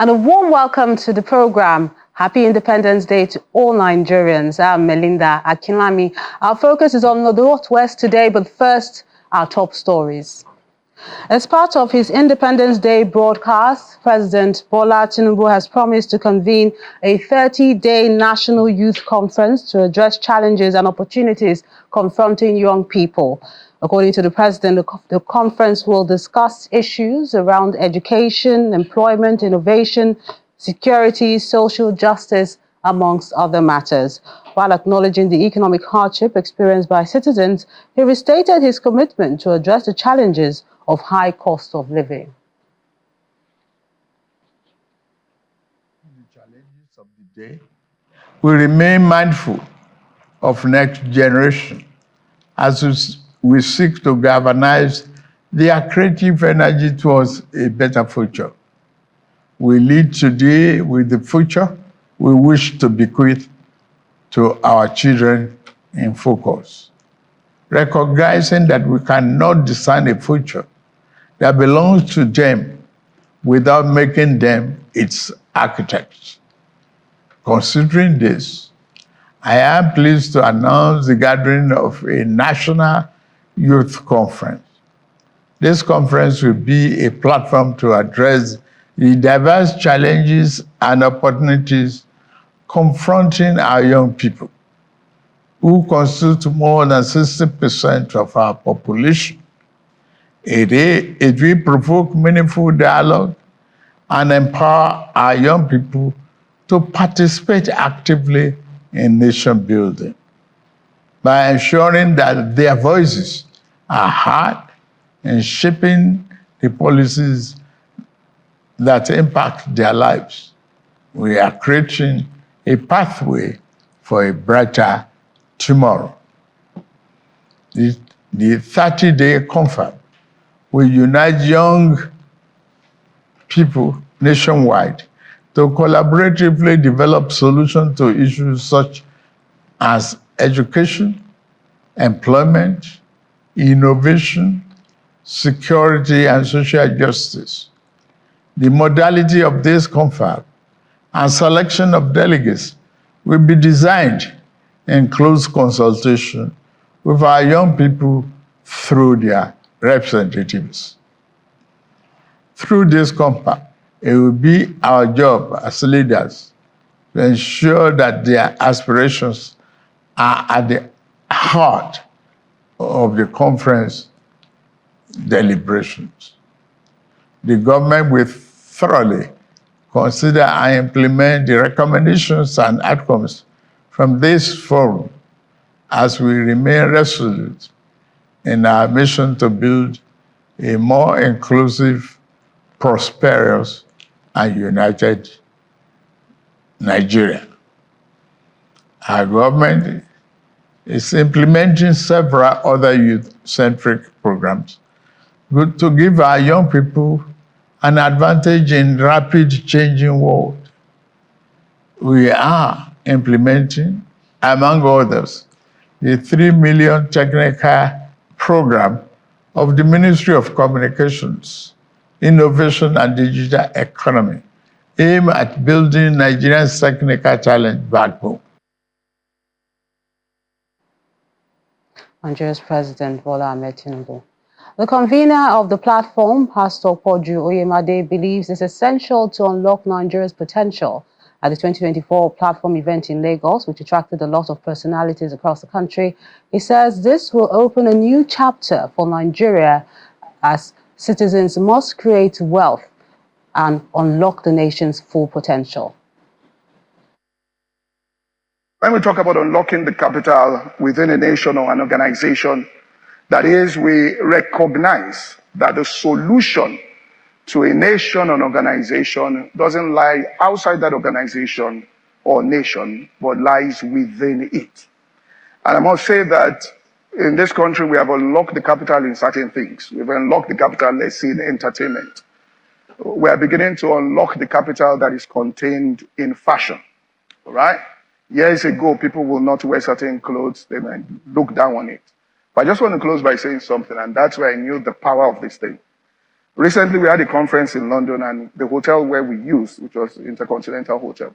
And a warm welcome to the program. Happy Independence Day to all Nigerians. I'm Melinda Akinlami. Our focus is on the Northwest today, but first, our top stories. As part of his Independence Day broadcast, President Bola Tinubu has promised to convene a 30-day national youth conference to address challenges and opportunities confronting young people. According to the president, the conference will discuss issues around education, employment, innovation, security, social justice, amongst other matters. While acknowledging the economic hardship experienced by citizens, he restated his commitment to address the challenges of high cost of living. The challenges of the day, we remain mindful of next generation as we seek to galvanize their creative energy towards a better future. We lead today with the future we wish to bequeath to our children in focus, recognizing that we cannot design a future that belongs to them without making them its architects. Considering this, I am pleased to announce the gathering of a national youth conference. This conference will be a platform to address the diverse challenges and opportunities confronting our young people, who constitute more than 60% of our population. It will provoke meaningful dialogue and empower our young people to participate actively in nation building by ensuring that their voices are heard in shaping the policies that impact their lives. We are creating a pathway for a brighter tomorrow. The 30-day conference will unite young people nationwide to collaboratively develop solutions to issues such as education, employment, innovation, security, and social justice. The modality of this conference and selection of delegates will be designed in close consultation with our young people through their representatives. Through this compact, it will be our job as leaders to ensure that their aspirations are at the heart of the conference deliberations. The government will thoroughly consider and implement the recommendations and outcomes from this forum as we remain resolute in our mission to build a more inclusive, prosperous, and united Nigeria. Our government is implementing several other youth-centric programs to give our young people an advantage in rapid changing world. We are implementing, among others, the 3 million technical program of the Ministry of Communications, Innovation and Digital Economy, aimed at building Nigeria's technical talent backbone. Nigeria's President Bola Ahmed Tinubu. The convener of the platform, Pastor Poju Oyemade, believes it's essential to unlock Nigeria's potential. At the 2024 platform event in Lagos, which attracted a lot of personalities across the country, he says this will open a new chapter for Nigeria as citizens must create wealth and unlock the nation's full potential. When we talk about unlocking the capital within a nation or an organization, that is, we recognize that the solution to a nation or organization doesn't lie outside that organization or nation, but lies within it. And I must say that in this country, we have unlocked the capital in certain things. We've unlocked the capital, let's say, in entertainment. We are beginning to unlock the capital that is contained in fashion, all right? Years ago, people will not wear certain clothes. They might look down on it. But I just want to close by saying something, and that's where I knew the power of this thing. Recently, we had a conference in London, and the hotel where we used, which was Intercontinental Hotel,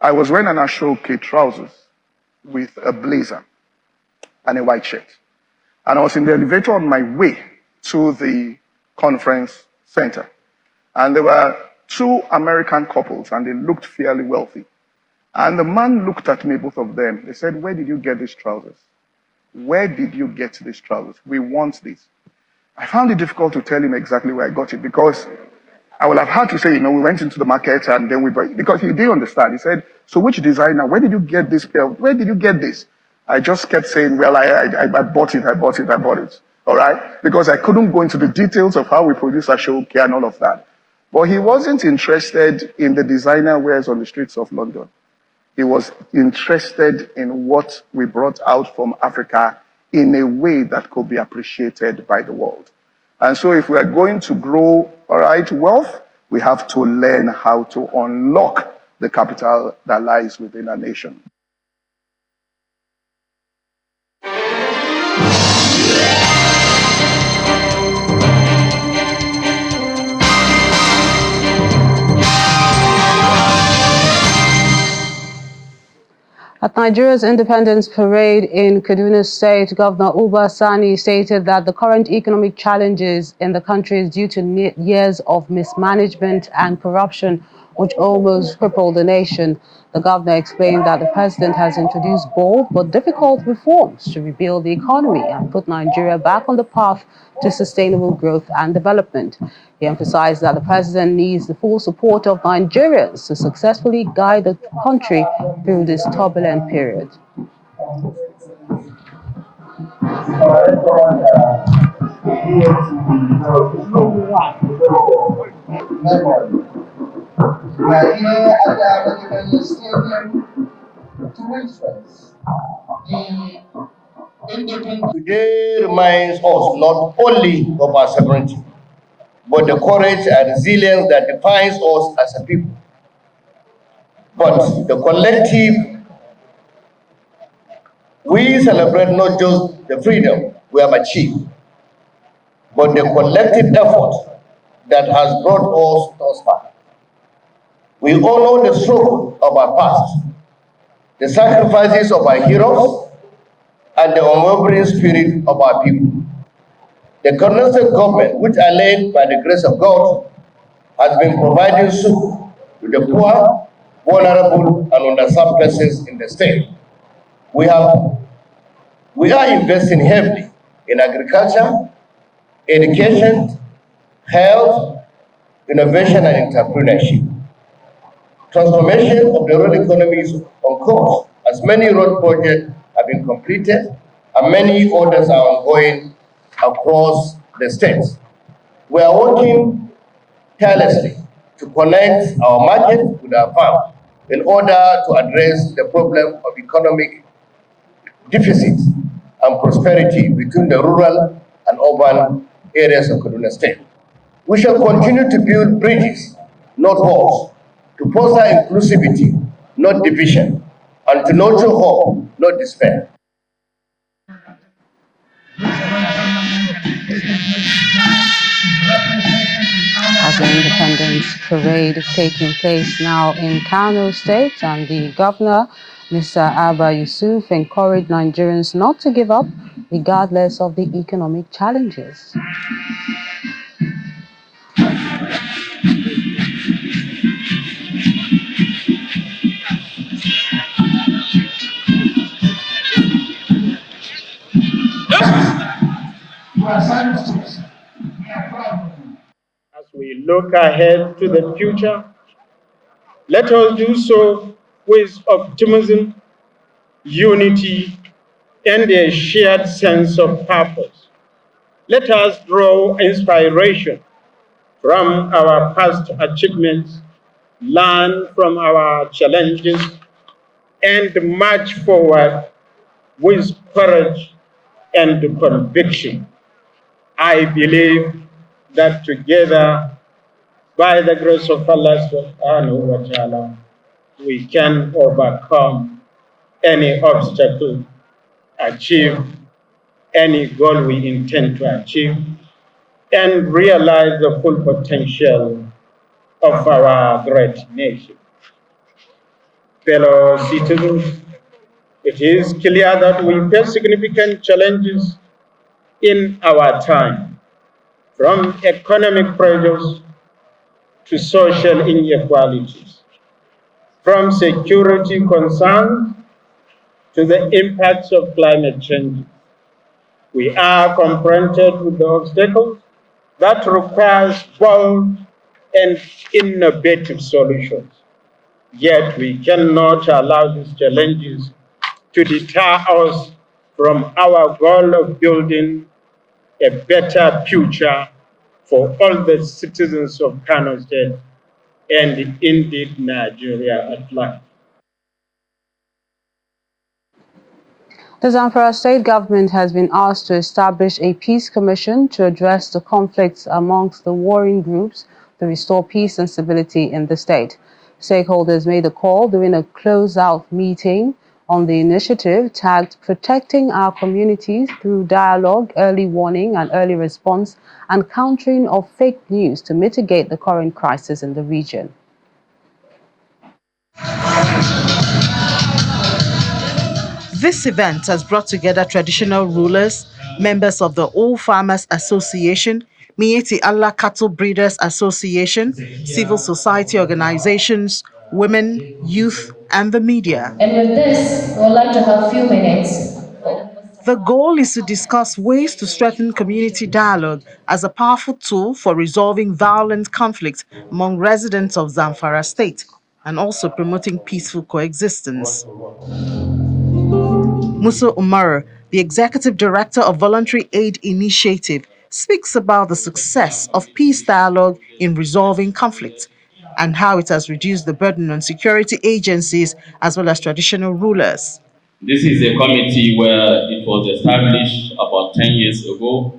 I was wearing an Ashoke trousers with a blazer and a white shirt. And I was in the elevator on my way to the conference center. And there were two American couples, and they looked fairly wealthy. And the man looked at me, both of them. They said, "Where did you get these trousers? Where did you get these trousers? We want these." I found it difficult to tell him exactly where I got it, because I would have had to say, we went into the market and then because he didn't understand. He said, "So which designer, where did you get this pair? Where did you get this?" I just kept saying, "Well, I bought it, I bought it. All right? Because I couldn't go into the details of how we produce Ashoke and all of that. But he wasn't interested in the designer wears on the streets of London. He was interested in what we brought out from Africa in a way that could be appreciated by the world. And so if we are going to grow, wealth, we have to learn how to unlock the capital that lies within a nation. At Nigeria's Independence Parade in Kaduna State, Governor Uba Sani stated that the current economic challenges in the country is due to years of mismanagement and corruption, which almost crippled the nation. The governor explained that the president has introduced bold but difficult reforms to rebuild the economy and put Nigeria back on the path to sustainable growth and development. He emphasized that the president needs the full support of Nigerians to successfully guide the country through this turbulent period. We are here at the Independence Stadium to witness the independence. Today reminds us not only of our sovereignty, but the courage and resilience that defines us as a people. But the collective, we celebrate not just the freedom we have achieved, but the collective effort that has brought us thus far. We honor the struggle of our past, the sacrifices of our heroes, and the unwavering spirit of our people. The Kaduna State government, which are led by the grace of God, has been providing soup to the poor, vulnerable, and underserved persons in the state. We are investing heavily in agriculture, education, health, innovation, and entrepreneurship. Transformation of the road economy is on course, as many road projects have been completed and many others are ongoing across the states. We are working tirelessly to connect our market with our farm in order to address the problem of economic deficit and prosperity between the rural and urban areas of Kaduna State. We shall continue to build bridges, not walls, to foster inclusivity, not division, and to nurture hope, not despair. As the Independence Parade is taking place now in Kano State, and the governor, Mr. Abba Yusuf, encouraged Nigerians not to give up regardless of the economic challenges. As we look ahead to the future, let us do so with optimism, unity, and a shared sense of purpose. Let us draw inspiration from our past achievements, learn from our challenges, and march forward with courage and conviction. I believe that together, by the grace of Allah subhanahu wa ta'ala, we can overcome any obstacle, achieve any goal we intend to achieve, and realize the full potential of our great nation. Fellow citizens, it is clear that we face significant challenges in our time, from economic pressures to social inequalities, from security concerns to the impacts of climate change. We are confronted with the obstacles that requires bold and innovative solutions. Yet we cannot allow these challenges to deter us from our goal of building a better future for all the citizens of Kano State and indeed Nigeria at large. The Zamfara state government has been asked to establish a peace commission to address the conflicts amongst the warring groups to restore peace and stability in the state. Stakeholders made the call during a close-out meeting on the initiative tagged Protecting Our Communities Through Dialogue, Early Warning and Early Response and Countering of Fake News to mitigate the current crisis in the region. This event has brought together traditional rulers, members of the All Farmers Association, Mieti Allah Cattle Breeders Association, civil society organizations, women, youth, and the media. And with this, we would like to have a few minutes. The goal is to discuss ways to strengthen community dialogue as a powerful tool for resolving violent conflicts among residents of Zamfara State and also promoting peaceful coexistence. Musa Umar, the executive director of Voluntary Aid Initiative, speaks about the success of peace dialogue in resolving conflict and how it has reduced the burden on security agencies as well as traditional rulers. This is a committee where it was established about 10 years ago,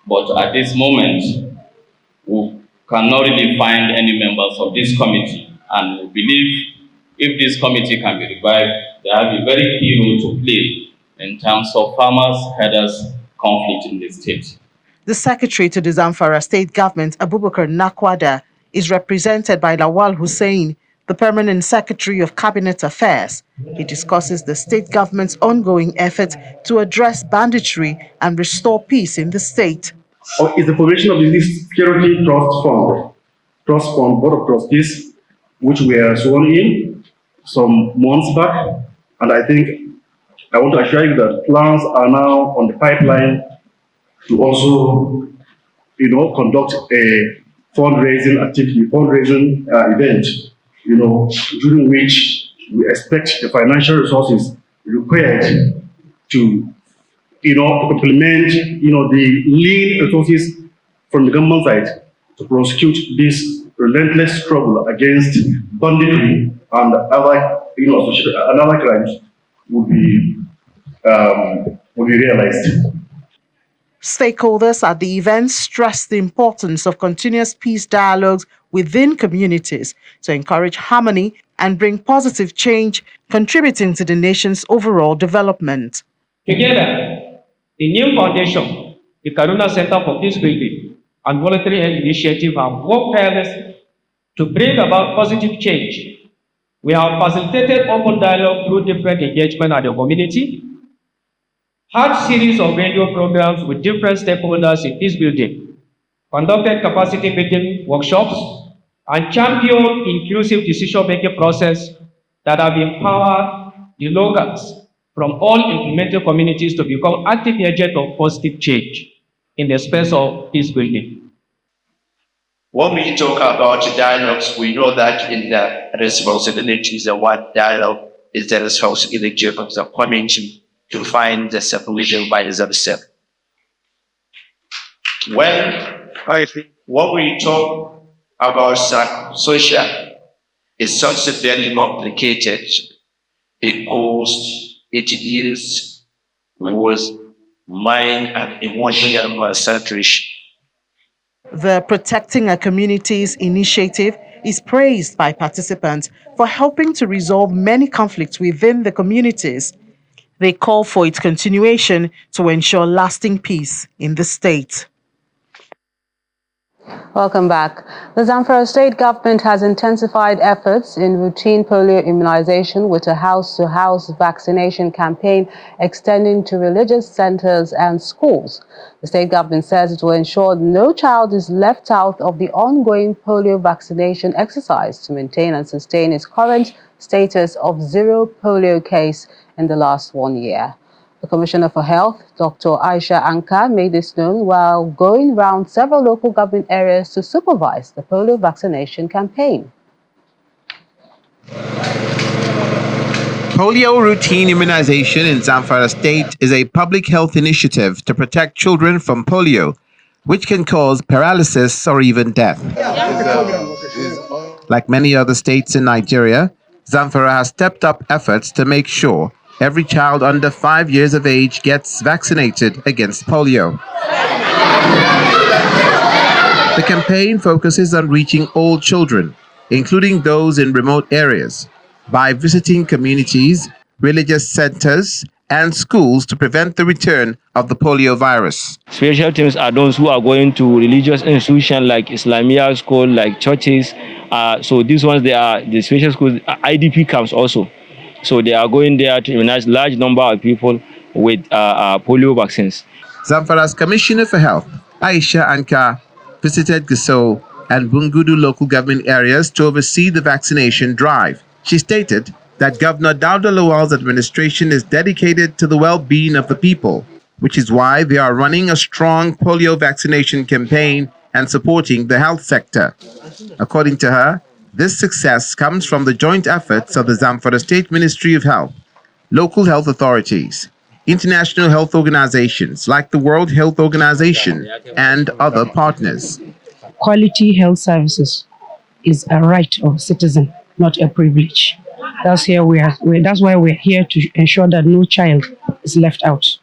but at this moment, we cannot really find any members of this committee, and we believe if this committee can be revived, they have a very key role to play in terms of farmers, herders, conflict in the state. The secretary to the Zamfara state government, Abubakar Nakwada, is represented by Lawal Hussein, the permanent secretary of cabinet affairs. He discusses the state government's ongoing effort to address banditry and restore peace in the state. Is the formation of the Security Trust Fund Board of Trustees, which we are sworn in some months back, and I want to assure you that plans are now on the pipeline to also, conduct a fundraising event, during which we expect the financial resources required to, complement, the lean resources from the government side to prosecute this relentless struggle against banditry and other, another crimes would be realized. Stakeholders at the event stressed the importance of continuous peace dialogues within communities to encourage harmony and bring positive change, contributing to the nation's overall development. Together, the new foundation, the Kaduna Center for Peace Building and Voluntary Aid Initiative have worked tirelessly to bring about positive change. We have facilitated open dialogue through different engagement at the community, had series of radio programs with different stakeholders in peace building, conducted capacity building workshops, and championed inclusive decision-making process that have empowered the locals from all implementing communities to become active agents of positive change in the space of peace building. When we talk about dialogues, we know that in the responsibilities of what dialogue is the responsibility of the community to find the solution by themselves. When we talk about social, it's such a very complicated because it deals with mind and emotional concentration. The Protecting Our Communities initiative is praised by participants for helping to resolve many conflicts within the communities. They call for its continuation to ensure lasting peace in the state. Welcome back. The Zamfara state government has intensified efforts in routine polio immunization with a house-to-house vaccination campaign extending to religious centers and schools. The state government says it will ensure no child is left out of the ongoing polio vaccination exercise to maintain and sustain its current status of zero polio case in the last 1 year. The Commissioner for Health, Dr. Aisha Anka, made this known while going round several local government areas to supervise the polio vaccination campaign. Polio routine immunization in Zamfara State is a public health initiative to protect children from polio, which can cause paralysis or even death. Like many other states in Nigeria, Zamfara has stepped up efforts to make sure every child under 5 years of age gets vaccinated against polio. The campaign focuses on reaching all children, including those in remote areas, by visiting communities, religious centers, and schools to prevent the return of the polio virus. Special teams are those who are going to religious institutions like Islamia school, like churches. So these ones, they are the special schools, IDP camps also. So they are going there to immunize large number of people with polio vaccines. Zamfara's Commissioner for Health, Aisha Anka, visited Gusau and Bungudu local government areas to oversee the vaccination drive. She stated that Governor Dauda Lawal's administration is dedicated to the well-being of the people, which is why they are running a strong polio vaccination campaign and supporting the health sector. According to her, this success comes from the joint efforts of the Zamfara State Ministry of Health, local health authorities, international health organizations like the World Health Organization, and other partners. Quality health services is a right of a citizen, not a privilege. That's why we're here to ensure that no child is left out.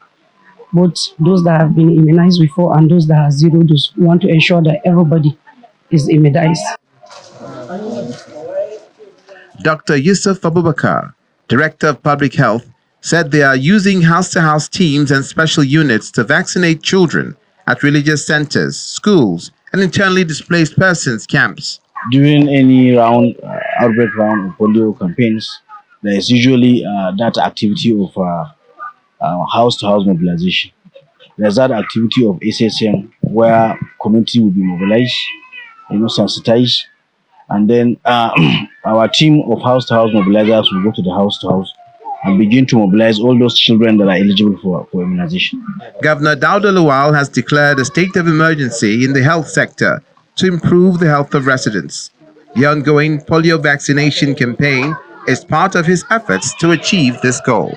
Both those that have been immunized before and those that are zero dose, we want to ensure that everybody is immunized. Dr. Yusuf Abubakar, Director of Public Health, said they are using house-to-house teams and special units to vaccinate children at religious centers, schools, and internally displaced persons camps. During any outbreak round of polio campaigns, there is usually that activity of house-to-house mobilization. There's that activity of SSM where community will be mobilized, sensitized, and then our team of house-to-house mobilizers will go to the house-to-house and begin to mobilize all those children that are eligible for immunization. Governor Dauda Lawal has declared a state of emergency in the health sector to improve the health of residents. The ongoing polio vaccination campaign is part of his efforts to achieve this goal.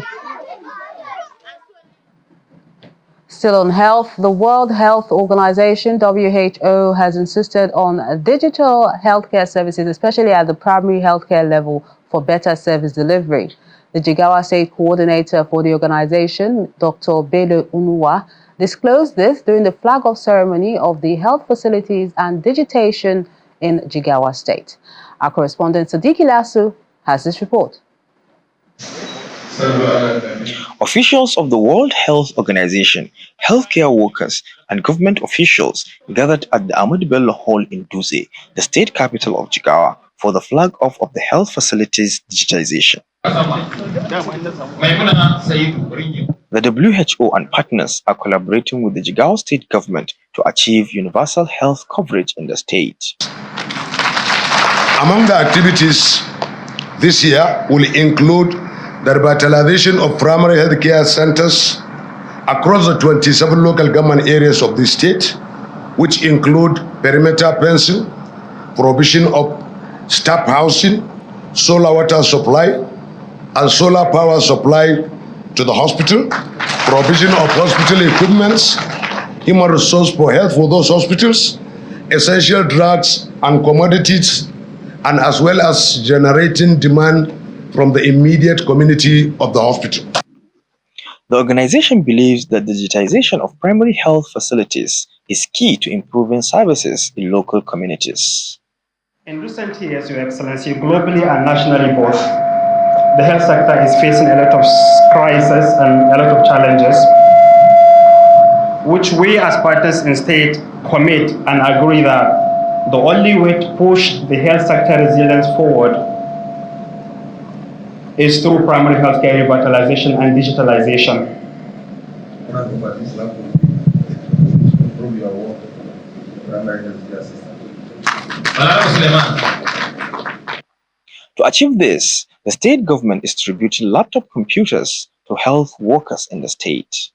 Still on health, the World Health Organization, WHO, has insisted on digital healthcare services, especially at the primary healthcare level, for better service delivery. The Jigawa State Coordinator for the organization, Dr. Bello Unuwa, disclosed this during the flag-off ceremony of the health facilities and digitization in Jigawa State. Our correspondent Sadiq Ilasu has this report. Officials of the World Health Organization, healthcare workers, and government officials gathered at the Ahmad Bello Hall in Dutse, the state capital of Jigawa, for the flag-off of the health facilities digitization. The WHO and partners are collaborating with the Jigawa state government to achieve universal health coverage in the state. Among the activities this year will include the revitalization of primary health care centers across the 27 local government areas of the state, which include perimeter fencing, provision of staff housing, solar water supply, and solar power supply to the hospital, provision of hospital equipments, human resource for health for those hospitals, essential drugs and commodities, and as well as generating demand from the immediate community of the hospital. The organization believes that digitization of primary health facilities is key to improving services in local communities. In recent years, Your Excellency, globally and nationally both, the health sector is facing a lot of crises and a lot of challenges, which we as partners in state commit and agree that the only way to push the health sector resilience forward is through primary healthcare revitalization and digitalization. To achieve this, the state government is distributing laptop computers to health workers in the state.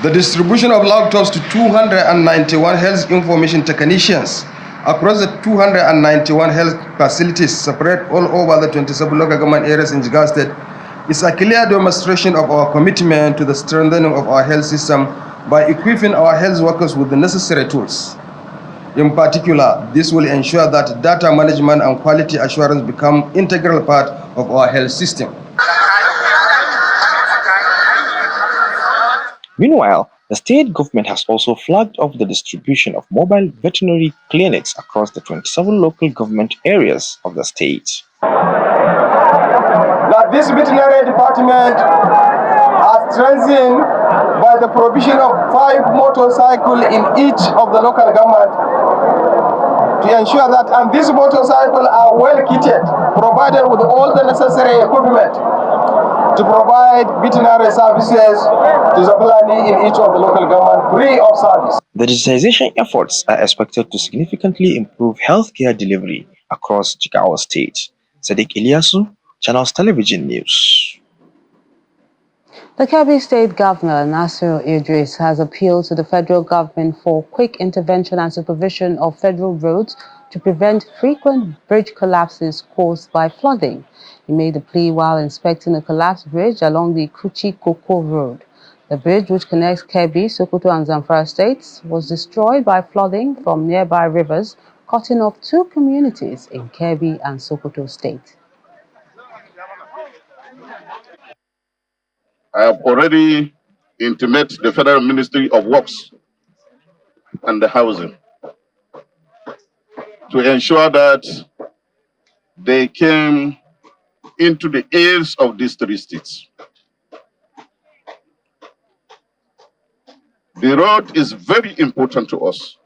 The distribution of laptops to 291 health information technicians across the 291 health facilities spread all over the 27 local government areas in Jigawa State is a clear demonstration of our commitment to the strengthening of our health system by equipping our health workers with the necessary tools. In particular, this will ensure that data management and quality assurance become integral part of our health system. Meanwhile, the state government has also flagged off the distribution of mobile veterinary clinics across the 27 local government areas of the state. That this veterinary department are strengthened by the provision of 5 motorcycles in each of the local government to ensure that, and these motorcycles are well kitted, provided with all the necessary equipment to provide veterinary services to the Fulani in each of the local government free of service. The digitization efforts are expected to significantly improve healthcare delivery across Jigawa State. Sadiq Ilyasu, Channels Television News. The Kebbi State Governor, Nasir Idris, has appealed to the federal government for quick intervention and supervision of federal roads to prevent frequent bridge collapses caused by flooding. He made the plea while inspecting a collapsed bridge along the Kuchi-Koko Road. The bridge, which connects Kebbi, Sokoto and Zamfara states, was destroyed by flooding from nearby rivers, cutting off 2 communities in Kebbi and Sokoto state. I have already intimated the Federal Ministry of Works and the Housing to ensure that they came into the ears of these 3 states. The road is very important to us.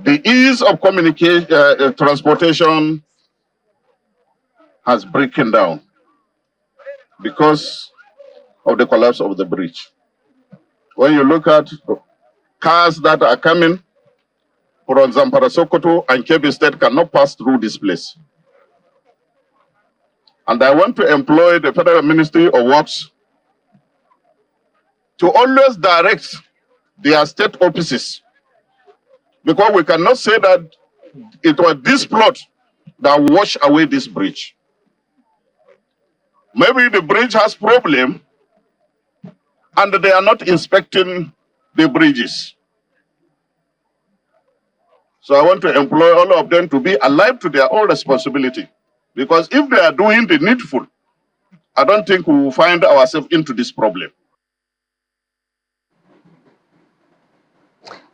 The ease of communication, transportation has broken down because of the collapse of the bridge. When you look at cars that are coming from Zamfara, Sokoto, and Kebbi State cannot pass through this place. And I want to employ the Federal Ministry of Works to always direct their state offices, because we cannot say that it was this plot that washed away this bridge. Maybe the bridge has problem and they are not inspecting the bridges. So I want to employ all of them to be alive to their own responsibility, because if they are doing the needful, I don't think we will find ourselves into this problem.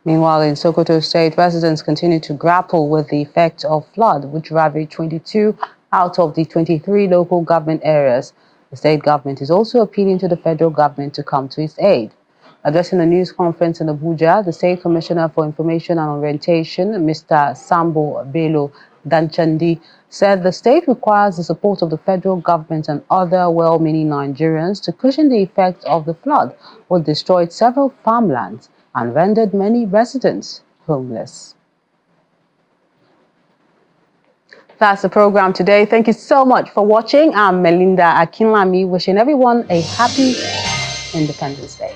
Meanwhile, in Sokoto State, residents continue to grapple with the effect of flood, which ravaged 22 out of the 23 local government areas. The state government is also appealing to the federal government to come to its aid. Addressing a news conference in Abuja, the State Commissioner for Information and Orientation, Mr. Sambo Bello Danchandi, said the state requires the support of the federal government and other well-meaning Nigerians to cushion the effect of the flood, which destroyed several farmlands and rendered many residents homeless. That's the program today. Thank you so much for watching. I'm Melinda Akinlami, wishing everyone a happy Independence Day.